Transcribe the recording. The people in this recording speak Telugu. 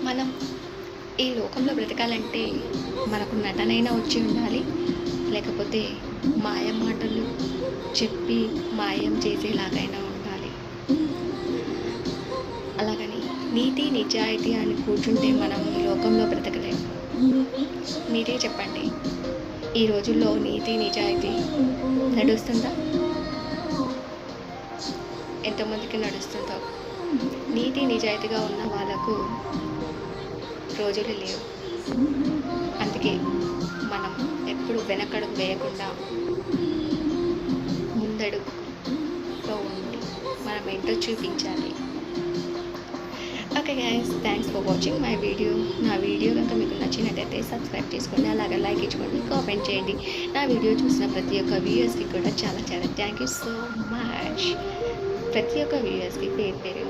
మనం ఈ లోకంలో బ్రతకాలంటే మనకు నటనైనా వచ్చి ఉండాలి, లేకపోతే మాయ మాటలు చెప్పి మాయం చేసేలాగైనా ఉండాలి. అలాగని నీతి నిజాయితీ అని కూర్చుంటే మనం ఈ లోకంలో బ్రతకలేము. మీరే చెప్పండి, ఈ రోజుల్లో నీతి నిజాయితీ నడుస్తుందా? ఎంతమందికి నడుస్తుందో. నీతి నిజాయితీగా ఉన్న వాళ్ళకు రోజులు లేవు. అందుకే మనం ఎప్పుడు వెనకడుగు వేయకుండా ముందడుగులో ఉండి మనం ఏంటో చూపించాలి. Okay guys, thanks for watching my video. నా వీడియో కనుక మీకు నచ్చినట్టయితే సబ్స్క్రైబ్ చేసుకోండి, అలాగే లైక్ ఇచ్చుకోండి, కామెంట్ చేయండి. నా వీడియో చూసిన ప్రతి ఒక్క వ్యూయర్స్కి కూడా చాలా చాలా థ్యాంక్ యూ సో మచ్. ప్రతి ఒక్క వ్యూయర్స్కి పేరు పేరు